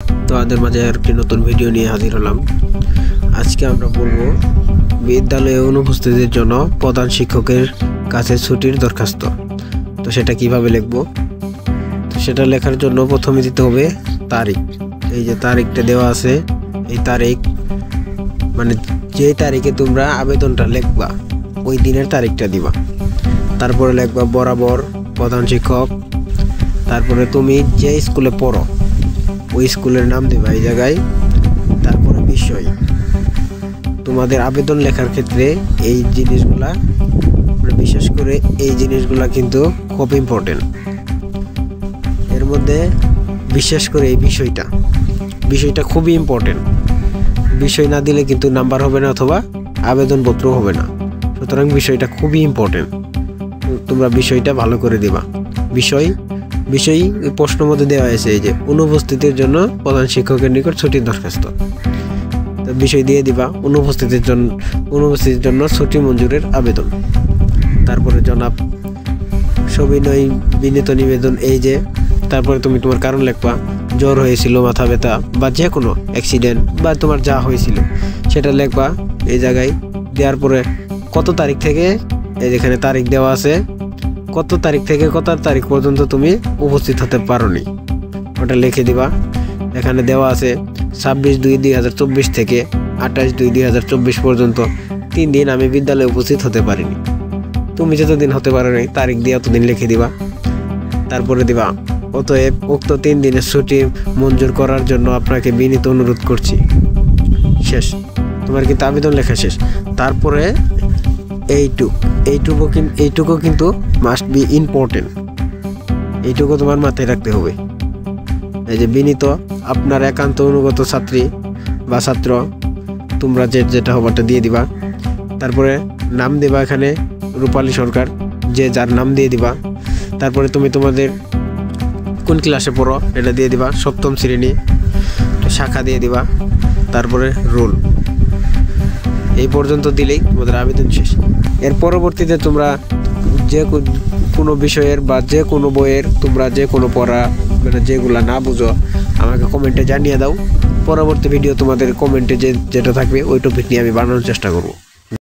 তোমাদের মাঝে একটি নতুন ভিডিও নিয়ে হাজির হলাম। আজকে আমরা বলবো বিদ্যালয়ে অনুপস্থিতির জন্য প্রধান শিক্ষকের কাছে ছুটির দরখাস্ত। তো সেটা কিভাবে লিখবো? তো সেটা লেখার জন্য প্রথমে দিতে হবে তারিখ। এই যে তারিখটা দেওয়া আছে, এই তারিখ মানে যে তারিখে তোমরা আবেদনটা লিখবা ওই দিনের তারিখটা দিবা। তারপরে লিখবা বরাবর প্রধান শিক্ষক। তারপরে তুমি যে স্কুলে পড়ো ওই স্কুলের নাম দিবা এই জায়গায়। তারপরে বিষয়, তোমাদের আবেদন লেখার ক্ষেত্রে এই জিনিসগুলা বিশেষ করে এই জিনিসগুলা কিন্তু খুব ইম্পর্টেন্ট। এর মধ্যে বিশেষ করে এই বিষয়টা খুবই ইম্পর্টেন্ট। বিষয় না দিলে কিন্তু নাম্বার হবে না অথবা আবেদনপত্র হবে না। সুতরাং বিষয়টা খুবই ইম্পর্টেন্ট, তোমরা বিষয়টা ভালো করে দিবা। বিষয় প্রশ্ন মধ্যে দেওয়া হয়েছে এই যে অনুপস্থিতির জন্য প্রধান শিক্ষকের নিকট ছুটির দরখাস্ত। তো বিষয় দিয়ে দিবা অনুপস্থিতির জন্য ছুটি মঞ্জুরের আবেদন। তারপরে জনাব সবিনয় বিনীত নিবেদন এই যে। তারপরে তুমি তোমার কারণ লিখবা, জ্বর হয়েছিল, মাথা ব্যথা বা যে কোনো অ্যাক্সিডেন্ট বা তোমার যা হয়েছিল সেটা লিখবা এই জায়গায়। দেওয়ার পরে কত তারিখ থেকে, এই যেখানে তারিখ দেওয়া আছে, কত তারিখ থেকে কত তারিখ পর্যন্ত তুমি উপস্থিত হতে পারোনি ওটা লিখে দিবা। এখানে দেওয়া আছে 26/2/2024 থেকে 28/2/2024 পর্যন্ত 3 দিন আমি বিদ্যালয়ে উপস্থিত হতে পারিনি। তুমি যতদিন হতে পারোনি তারিখ দিয়ে অতদিন লিখে দিবা। তারপরে দিবা অতএব উক্ত 3 দিনের ছুটি মঞ্জুর করার জন্য আপনাকে বিনীত অনুরোধ করছি। শেষ, তোমার কিন্তু আবেদন লেখা শেষ। তারপরে এইটুকু কিন্তু মাস্ট বি ইম্পর্টেন্ট, এইটুকু তোমার মাথায় রাখতে হবে। এই যে বিনীত আপনার একান্ত অনুগত ছাত্রী বা ছাত্র, তোমরা যেটা হবারটা দিয়ে দিবা। তারপরে নাম দেবা এখানে রূপালী সরকার, যে যার নাম দিয়ে দিবা। তারপরে তুমি তোমাদের কোন ক্লাসে পড়ো এটা দিয়ে দিবা, 7ম শ্রেণী, শাখা দিয়ে দিবা। তারপরে রোল, এই পর্যন্ত দিলেই তোমাদের আবেদন শেষ। এর পরবর্তীতে তোমরা যে কোনো বিষয়ের বা যে কোনো বইয়ের তোমরা যে কোনো পড়া মানে যেগুলা না বুঝো আমাকে কমেন্টে জানিয়ে দাও। পরবর্তী ভিডিও তোমাদের কমেন্টে যেটা থাকবে ওই টপিক নিয়ে আমি বানানোর চেষ্টা করব।